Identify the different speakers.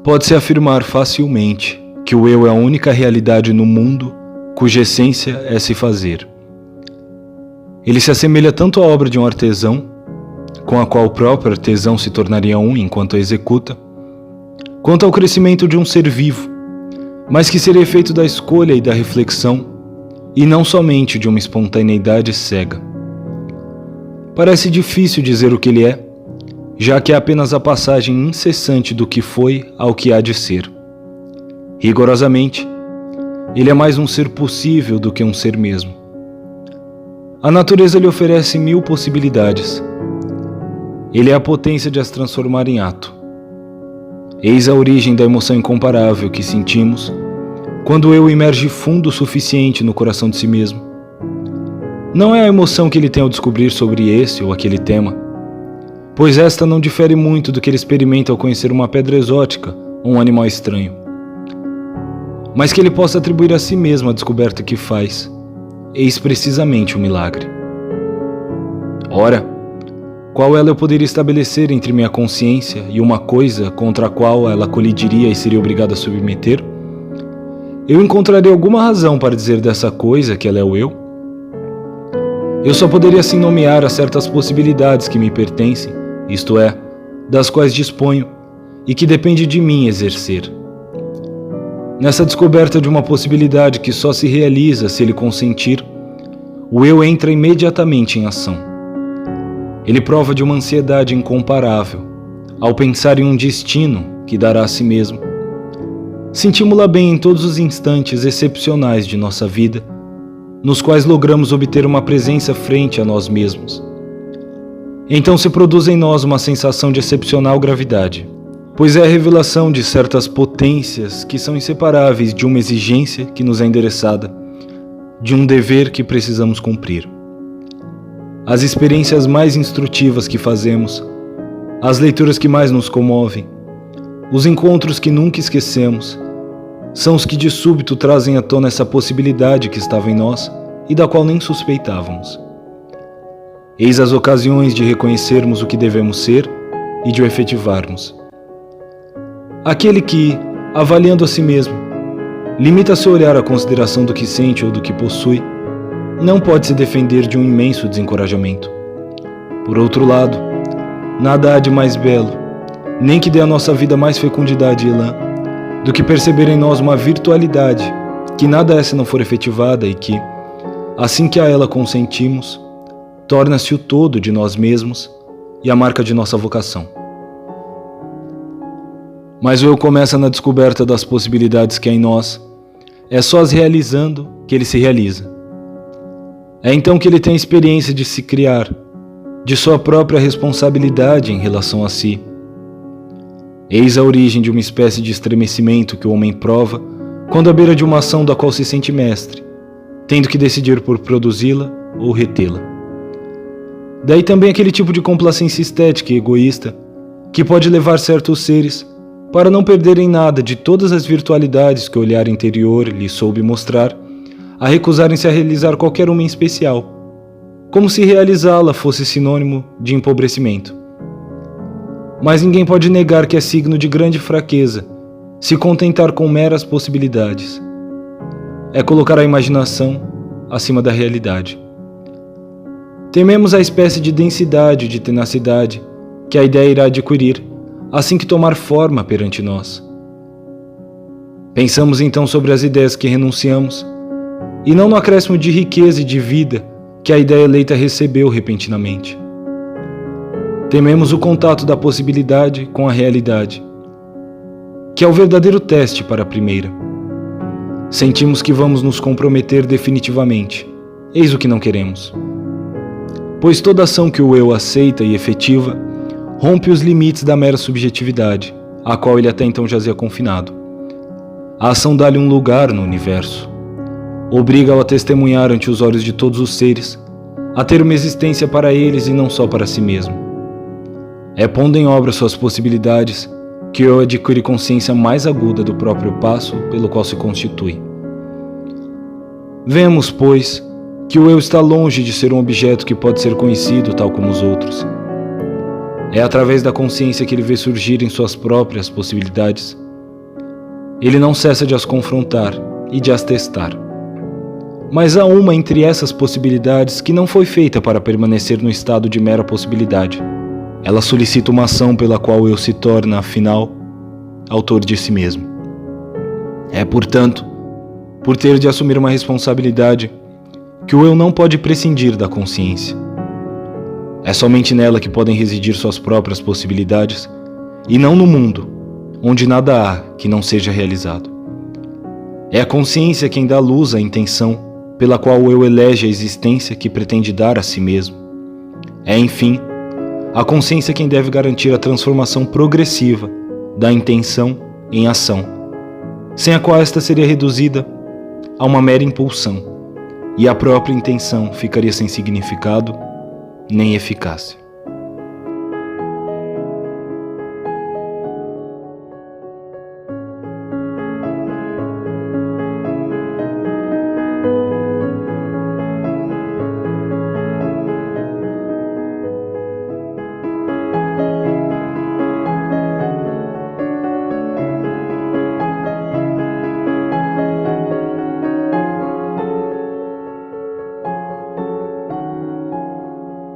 Speaker 1: Pode-se afirmar facilmente que o eu é a única realidade no mundo cuja essência é se fazer. Ele se assemelha tanto à obra de um artesão, com a qual o próprio artesão se tornaria um enquanto a executa, quanto ao crescimento de um ser vivo, mas que seria feito da escolha e da reflexão, e não somente de uma espontaneidade cega. Parece difícil dizer o que ele é, já que é apenas a passagem incessante do que foi ao que há de ser. Rigorosamente, ele é mais um ser possível do que um ser mesmo. A natureza lhe oferece 1000 possibilidades. Ele é a potência de as transformar em ato. Eis a origem da emoção incomparável que sentimos quando o eu emerge fundo o suficiente no coração de si mesmo. Não é a emoção que ele tem ao descobrir sobre esse ou aquele tema, pois esta não difere muito do que ele experimenta ao conhecer uma pedra exótica ou um animal estranho, mas que ele possa atribuir a si mesmo a descoberta que faz. Eis precisamente o milagre. Ora, qual ela eu poderia estabelecer entre minha consciência e uma coisa contra a qual ela colidiria e seria obrigada a submeter? Eu encontraria alguma razão para dizer dessa coisa que ela é o eu? Eu só poderia assim nomear as certas possibilidades que me pertencem, isto é, das quais disponho e que depende de mim exercer. Nessa descoberta de uma possibilidade que só se realiza se ele consentir, o eu entra imediatamente em ação. Ele prova de uma ansiedade incomparável ao pensar em um destino que dará a si mesmo. Sentimos-la bem em todos os instantes excepcionais de nossa vida, nos quais logramos obter uma presença frente a nós mesmos. Então se produz em nós uma sensação de excepcional gravidade, pois é a revelação de certas potências que são inseparáveis de uma exigência que nos é endereçada, de um dever que precisamos cumprir. As experiências mais instrutivas que fazemos, as leituras que mais nos comovem, os encontros que nunca esquecemos, são os que de súbito trazem à tona essa possibilidade que estava em nós e da qual nem suspeitávamos. Eis as ocasiões de reconhecermos o que devemos ser e de o efetivarmos. Aquele que, avaliando a si mesmo, limita seu olhar à consideração do que sente ou do que possui, não pode se defender de um imenso desencorajamento. Por outro lado, nada há de mais belo, nem que dê à nossa vida mais fecundidade e elã, do que perceber em nós uma virtualidade que nada é se não for efetivada e que, assim que a ela consentimos, torna-se o todo de nós mesmos e a marca de nossa vocação. Mas o eu começa na descoberta das possibilidades que há em nós. É só as realizando que ele se realiza. É então que ele tem a experiência de se criar, de sua própria responsabilidade em relação a si. Eis a origem de uma espécie de estremecimento que o homem prova quando à beira de uma ação da qual se sente mestre, tendo que decidir por produzi-la ou retê-la. Daí também aquele tipo de complacência estética e egoísta que pode levar certos seres, para não perderem nada de todas as virtualidades que o olhar interior lhe soube mostrar, a recusarem-se a realizar qualquer uma em especial, como se realizá-la fosse sinônimo de empobrecimento. Mas ninguém pode negar que é signo de grande fraqueza se contentar com meras possibilidades. É colocar a imaginação acima da realidade. Tememos a espécie de densidade e de tenacidade que a ideia irá adquirir assim que tomar forma perante nós. Pensamos então sobre as ideias que renunciamos, e não no acréscimo de riqueza e de vida que a ideia eleita recebeu repentinamente. Tememos o contato da possibilidade com a realidade, que é o verdadeiro teste para a primeira. Sentimos que vamos nos comprometer definitivamente, eis o que não queremos. Pois toda ação que o eu aceita e efetiva rompe os limites da mera subjetividade, a qual ele até então jazia confinado. A ação dá-lhe um lugar no universo. Obriga-o a testemunhar ante os olhos de todos os seres, a ter uma existência para eles e não só para si mesmo. É pondo em obra suas possibilidades que eu adquire consciência mais aguda do próprio passo pelo qual se constitui. Vemos, pois, que o eu está longe de ser um objeto que pode ser conhecido tal como os outros. É através da consciência que ele vê surgirem suas próprias possibilidades ele não cessa de as confrontar e de as testar. Mas há uma entre essas possibilidades que não foi feita para permanecer no estado de mera possibilidade. Ela solicita uma ação pela qual o eu se torna, afinal, autor de si mesmo. É, portanto, por ter de assumir uma responsabilidade, que o eu não pode prescindir da consciência. É somente nela que podem residir suas próprias possibilidades, e não no mundo, onde nada há que não seja realizado. É a consciência quem dá luz à intenção pela qual o eu elege a existência que pretende dar a si mesmo. É, enfim, a consciência quem deve garantir a transformação progressiva da intenção em ação, sem a qual esta seria reduzida a uma mera impulsão, e a própria intenção ficaria sem significado nem eficácia.